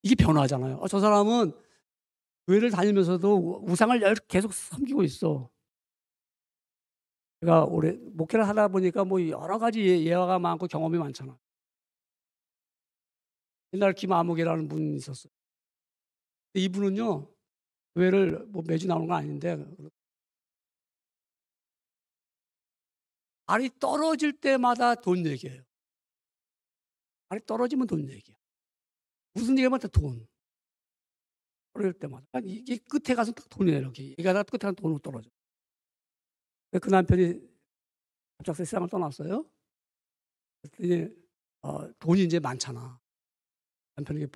이게 변화잖아요. 저 사람은 교회를 다니면서도 우상을 계속 섬기고 있어. 제가 올해 목회를 하다 보니까 뭐 여러 가지 예화가 많고 경험이 많잖아. 옛날 김아무개라는 분이 있었어요. 이분은요, 교회를 뭐 매주 나오는 건 아닌데, 알이 떨어질 때마다 돈 얘기해요. 알이 떨어지면 돈 얘기야. 무슨 얘기만 다 돈. 떨어질 때마다. 이게 끝에 가서 딱 돈이 이렇게. 얘기하다가 끝에 가서 돈으로 떨어져. 그 남편이 갑자기 세상을 떠났어요. 그랬더니 돈이 이제 많잖아. 남편에게.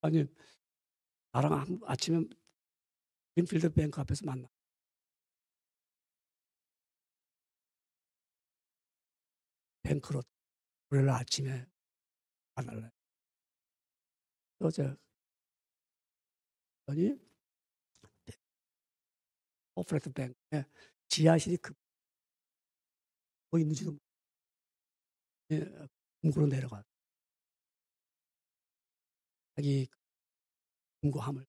아니, 나랑 아침에 그린필드 뱅크 앞에서 만나. 뱅크로 월요일 아침에 만날래. 어제 아니 오프레트 뱅크에 지하실이 뭐 있는지도 금고로 내려가. 자기 금고함을.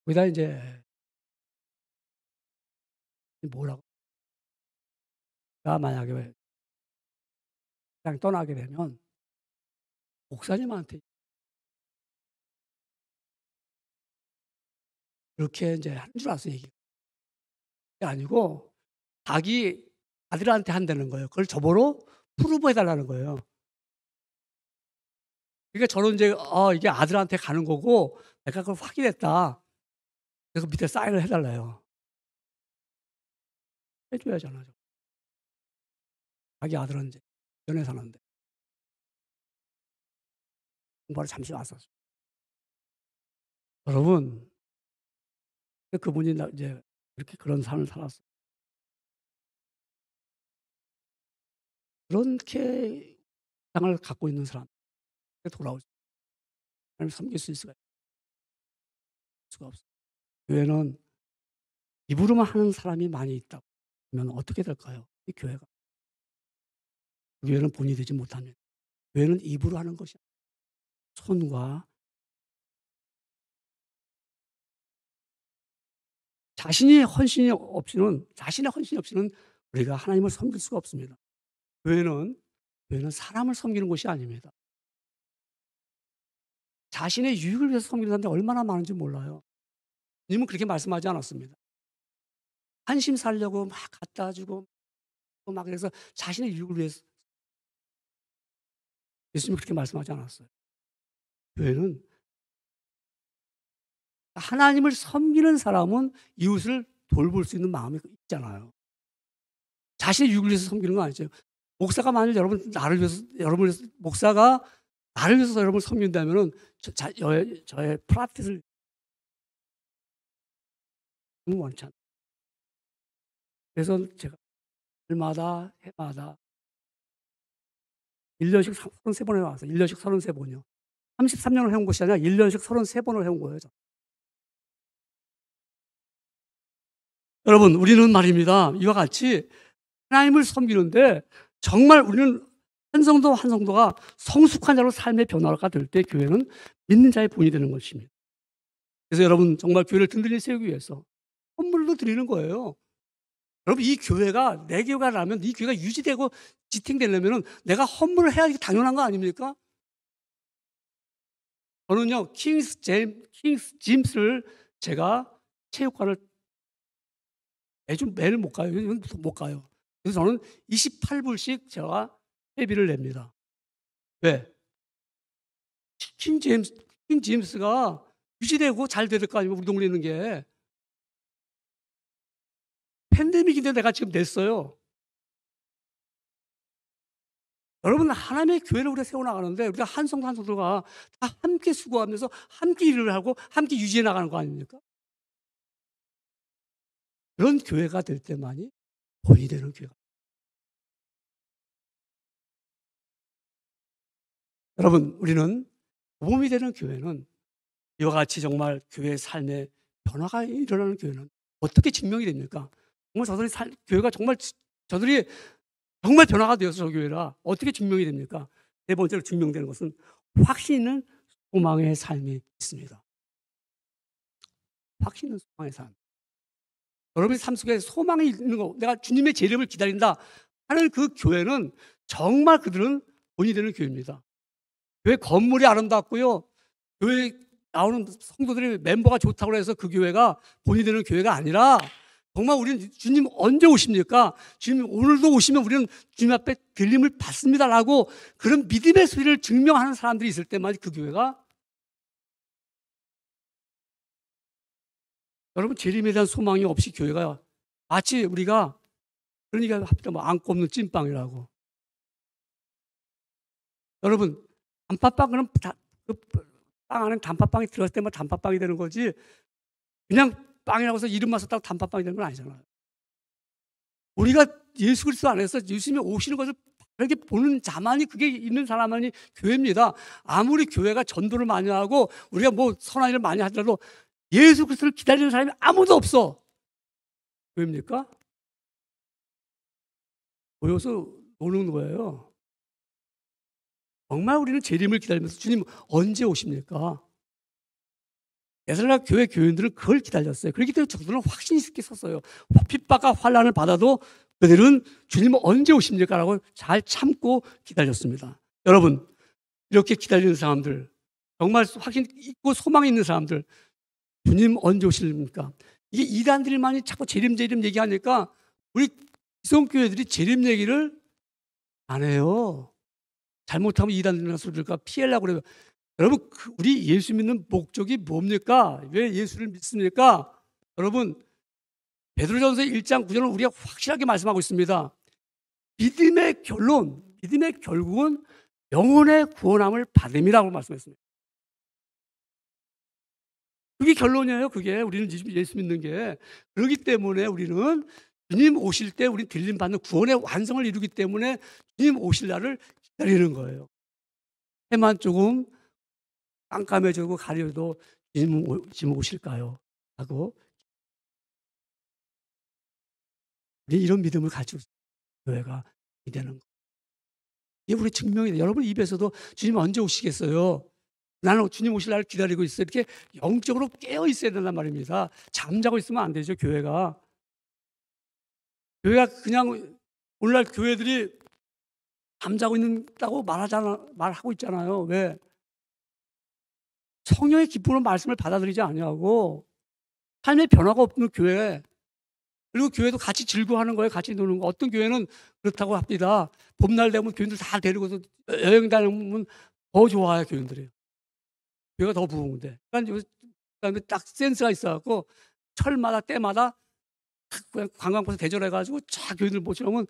거기다 이제 뭐라고? 나 만약에 그냥 떠나게 되면 목사님한테 그렇게 이제 한 줄 알았어 얘기. 그게 아니고 자기 아들한테 한다는 거예요. 그걸 저보러 프루브 해달라는 거예요. 그러니까 저는 이제 이게 아들한테 가는 거고 내가 그걸 확인했다. 그래서 밑에 사인을 해달래요. 해줘야잖아요. 자기 아들은 이제 연애 사는데 공부하러 잠시 왔었어요. 여러분, 그분이 이제 이렇게 그런 삶을 살았어요. 그렇게 상을 갖고 있는 사람 돌아올 하나님을 섬길 수 있을 수가 없어요. 교회는 입으로만 하는 사람이 많이 있다고 하면 어떻게 될까요? 이 교회가. 교회는 본이 되지 못하면 교회는 입으로 하는 것이 손과 자신의 헌신이 없이는 우리가 하나님을 섬길 수가 없습니다. 교회는 사람을 섬기는 곳이 아닙니다. 자신의 유익을 위해서 섬기는 사람들이 얼마나 많은지 몰라요. 님은 그렇게 말씀하지 않았습니다. 한심 살려고 막 갖다 주고 막 그래서 자신의 유익을 위해서 예수님이 그렇게 말씀하지 않았어요. 교회는 하나님을 섬기는 사람은 이웃을 돌볼 수 있는 마음이 있잖아요. 자신의 유익을 위해서 섬기는 건 아니죠. 목사가 만약 목사가 나를 위해서 여러분을 섬긴다면은 저의 프라핏을 너무 원치 않아요. 그래서 제가 해마다 1년씩 33번 해왔어요. 1년씩 33번이요. 33년을 해온 것이 아니라 1년씩 33번을 해온 거예요. 여러분, 우리는 말입니다. 이와 같이 하나님을 섬기는데 정말 우리는 한 성도가 성숙한 자로 삶의 변화가 될 때 교회는 믿는 자의 본이 되는 것입니다. 그래서 여러분 정말 교회를 든든히 세우기 위해서 선물로 드리는 거예요. 여러분 이 교회가 내 교회라면 이 교회가 유지되고 지탱되려면 내가 헌물을 해야 당연한 거 아닙니까? 저는요 킹스 짐스를 제가 체육관을 매일 못 가요. 못 가요. 그래서 저는 28불씩 제가 회비를 냅니다. 왜? 킹 제임스가 유지되고 잘 될 거 아니에요. 우리 동네에 있는 게. 팬데믹인데 내가 지금 냈어요. 여러분 하나님의 교회를 우리가 세워나가는데 우리가 한 성도 한 성도가 다 함께 수고하면서 함께 일을 하고 함께 유지해 나가는 거 아닙니까? 그런 교회가 될 때만이 본이 되는 교회가. 여러분 우리는 모범이 되는 교회는 이와 같이 정말 교회의 삶에 변화가 일어나는 교회는 어떻게 증명이 됩니까? 정말 교회가 저들이 정말 변화가 되어서 저 교회라 어떻게 증명이 됩니까? 네 번째로 증명되는 것은 확신 있는 소망의 삶이 있습니다. 확신 있는 소망의 삶. 여러분의 삶 속에 소망이 있는 거, 내가 주님의 재림을 기다린다 하는 그 교회는 정말 그들은 본이 되는 교회입니다. 교회 건물이 아름답고요. 교회 나오는 성도들이 멤버가 좋다고 해서 그 교회가 본이 되는 교회가 아니라 정말 우리는 주님 언제 오십니까? 주님 오늘도 오시면 우리는 주님 앞에 들림을 받습니다라고 그런 믿음의 소리를 증명하는 사람들이 있을 때만 그 교회가 여러분 재림에 대한 소망이 없이 교회가 마치 우리가 그러니까 뭐 안고 없는 찐빵이라고. 여러분 단팥빵은 빵 안에 단팥빵이 들어갔을 때만 단팥빵이 되는 거지 그냥 빵이라고 해서 이름만 썼다고 단팥빵이 되는 건 아니잖아요. 우리가 예수 그리스도 안에서 예수님이 오시는 것을 그렇게 보는 자만이 그게 있는 사람만이 교회입니다. 아무리 교회가 전도를 많이 하고 우리가 뭐 선한 일을 많이 하더라도 예수 그리스도를 기다리는 사람이 아무도 없어. 왜입니까? 모여서 노는 거예요. 정말 우리는 재림을 기다리면서 주님 언제 오십니까? 에스라 교회 교인들은 그걸 기다렸어요. 그렇기 때문에 저들은 확신 있게 섰어요. 핍박과 환난을 받아도 그들은 주님 언제 오십니까? 라고 잘 참고 기다렸습니다. 여러분 이렇게 기다리는 사람들 정말 확신 있고 소망이 있는 사람들 주님 언제 오십니까? 이게 이단들만이 자꾸 재림 얘기하니까 우리 기성교회들이 재림 얘기를 안 해요. 잘못하면 이단이라는 소리 들을까 피하려고 그래요. 여러분, 우리 예수 믿는 목적이 뭡니까? 왜 예수를 믿습니까? 여러분, 베드로전서 1장 9절은 우리가 확실하게 말씀하고 있습니다. 믿음의 결국은 영혼의 구원함을 받음이라고 말씀했습니다. 그게 결론이에요. 그게 우리는 예수 믿는 게. 그렇기 때문에 우리는 주님 오실 때 우리 들림 받는 구원의 완성을 이루기 때문에 주님 오실 날을 기다리는 거예요. 해만 조금 깜깜해지고 가려도 주님 오실까요? 하고 우리 이런 믿음을 가지고 교회가 되는 거예요. 이게 우리 증명이 돼요. 여러분 입에서도 주님 언제 오시겠어요? 나는 주님 오실 날을 기다리고 있어요. 이렇게 영적으로 깨어 있어야 된단 말입니다. 잠자고 있으면 안 되죠, 교회가. 교회가 그냥 오늘날 교회들이 잠자고 있다고 말하고 있잖아요. 왜? 성령의 기쁨으로 말씀을 받아들이지 아니하고 삶의 변화가 없는 교회. 그리고 교회도 같이 즐거워하는 거예요. 같이 노는 거. 어떤 교회는 그렇다고 합니다. 봄날 되면 교인들 다 데리고서 여행 다니면 더 좋아해요, 교인들이. 교회가 더 부흥돼. 그러니까 딱 센스가 있어갖고 철마다 때마다 관광버스 대절해가지고 쫙 교인들 모시려면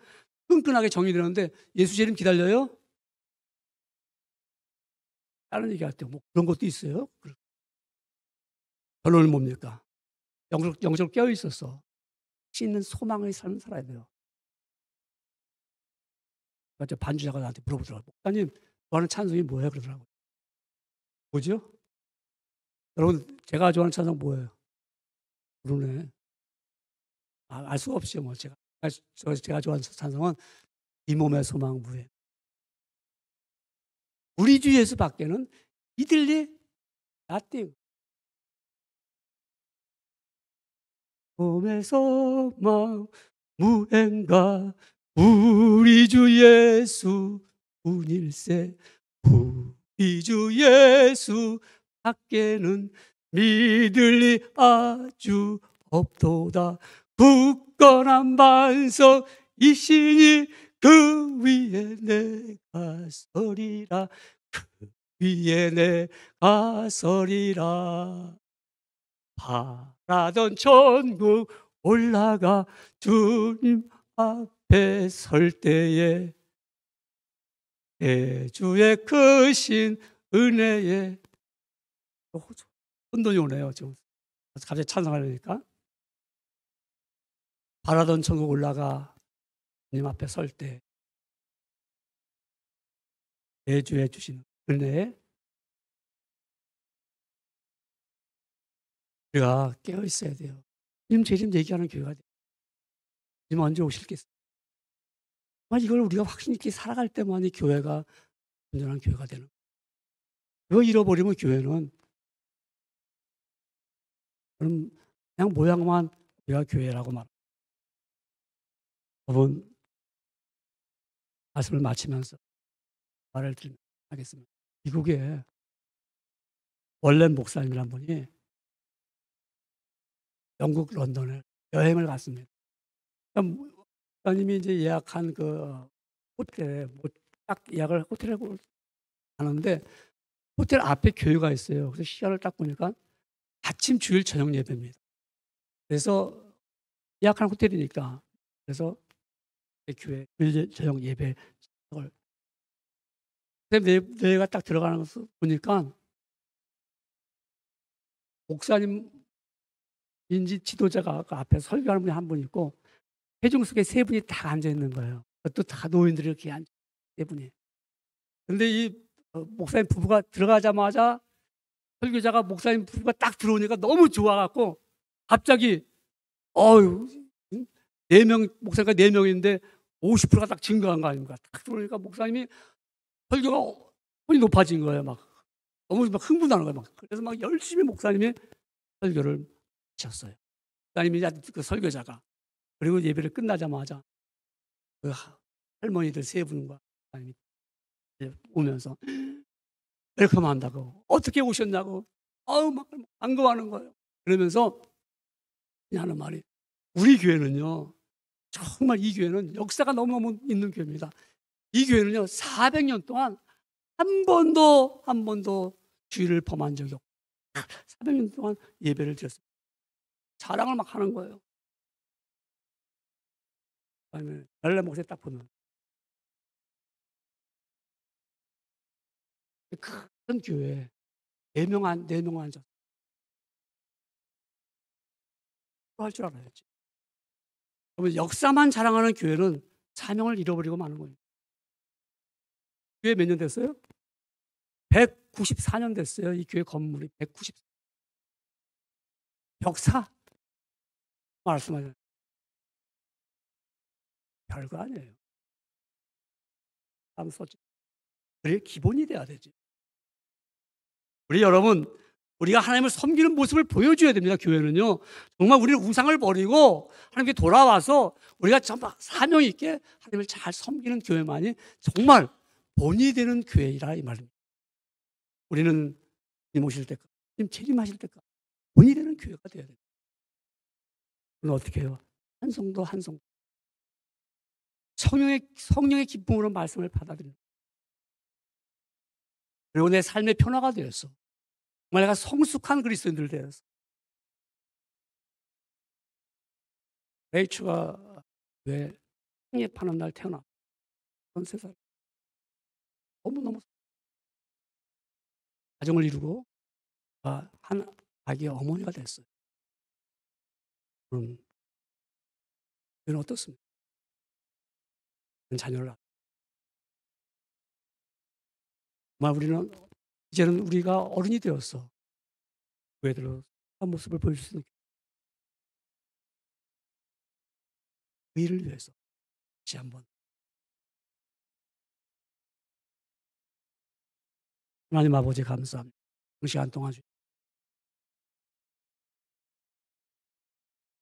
끈끈하게 정리되는데 예수 재림 기다려요? 다른 얘기 같아요. 뭐 그런 것도 있어요. 결론은 뭡니까? 영적으로 깨어 있었어. 있는 소망의 삶을 살아야 돼요. 그러니까 반주자가 나한테 물어보더라고요. 목사님, 좋아하는 찬송이 뭐예요? 그러더라고요. 뭐죠? 여러분, 제가 좋아하는 찬송 뭐예요? 모르네. 알 수가 없죠. 뭐 제가 좋아하는 찬송은 이 몸의 소망 무해. 우리 주 예수 밖에는 이들리 nothing. 몸의 소망 무행가 우리 주 예수 분일세. 우리 주 예수 밖에는 믿을 리 아주 없도다. 굳건한 반석이시니 그 위에 내가 서리라. 그 위에 내가 서리라. 바라던 천국 올라가 주님 앞에 설 때에 내 주의 크신 은혜에 혼돈이 오네요. 지금 갑자기 찬송하려니까. 바라던 천국 올라가 주님 앞에 설 때 내 주의 주신 은혜에 우리가 깨어 있어야 돼요. 주님 재림 얘기하는 교회가 돼요. 주님 언제 오실겠어요? 이걸 우리가 확신 있게 살아갈 때만이 교회가 온전한 교회가 되는 거예요. 이거 잃어버리면 교회는 그냥 모양만 우리가 교회라고 말합니다. 여러분, 말씀을 마치면서 말을 하겠습니다. 미국에 월렌 목사님이란 분이 영국 런던에 여행을 갔습니다. 목사님이 이제 예약한 그 호텔에 딱 예약을 호텔에 가는데 호텔 앞에 교회가 있어요. 그래서 시간을 딱 보니까 아침 주일 저녁 예배입니다. 그래서 예약한 호텔이니까 그래서 교회 주일 저녁 예배 내가 딱 들어가는 것을 보니까 목사님인지 지도자가 그 앞에 설교하는 분이 한 분 있고 회중 속에 세 분이 다 앉아 있는 거예요. 또 다 노인들이 이렇게 앉아 세 분이. 그런데 이 목사님 부부가 들어가자마자 설교자가 목사님 부부가 딱 들어오니까 너무 좋아갖고 갑자기 네 명 목사님과 4명인데 50%가 딱 증가한 거 아닙니까? 딱 들어오니까 목사님이 설교가 손이 높아진 거예요. 막 너무 막 흥분하는 거예요. 막 그래서 막 열심히 목사님이 설교를 하셨어요. 목사님이 그 설교자가 그리고 예배를 끝나자마자 그 할머니들 세 분과 목사님이 오면서 웰컴 한다고 어떻게 오셨냐고 막 반가워하는 거예요. 그러면서 하는 말이 우리 교회는요 정말 이 교회는 역사가 너무너무 있는 교회입니다. 이 교회는요 400년 동안 한 번도 주의를 범한 적이 없고 400년 동안 예배를 드렸어요. 자랑을 막 하는 거예요. 그다음에 날래 목사에 딱 보면 큰 교회에 4명 앉아서 할 줄 알아야지. 그러면 역사만 자랑하는 교회는 사명을 잃어버리고 마는 거예요. 교회 몇 년 됐어요? 194년 됐어요. 이 교회 건물이 194. 역사 말씀하잖아요. 별거 아니에요. 다음 썼죠. 그게 기본이 돼야 되지. 우리 여러분, 우리가 하나님을 섬기는 모습을 보여줘야 됩니다. 교회는요. 정말 우리는 우상을 버리고 하나님께 돌아와서 우리가 정말 사명 있게 하나님을 잘 섬기는 교회만이 정말 본이 되는 교회이라 이 말입니다. 우리는 님 오실 때까지, 님 재림하실 때까지 본이 되는 교회가 되어야 됩니다. 그럼 어떻게 해요? 한 성도 한 성도 성령의 기쁨으로 말씀을 받아들입니다. 그리고 내 삶의 변화가 되었어. 정말 내가 성숙한 그리스도인들 되었어. 레이츠가 왜 땅에 파는 날 태어나? 3살. 너무너무 가정을 이루고 한 아기의 어머니가 됐어요. 그럼 그는 어떻습니까? 자녀를 낳고. 정말 우리는 이제는 우리가 어른이 되었어. 교회들로 한 모습을 보여줄 수 있는 의를 위해서 다시 한번 하나님 아버지 감사합니다. 그 시간 동안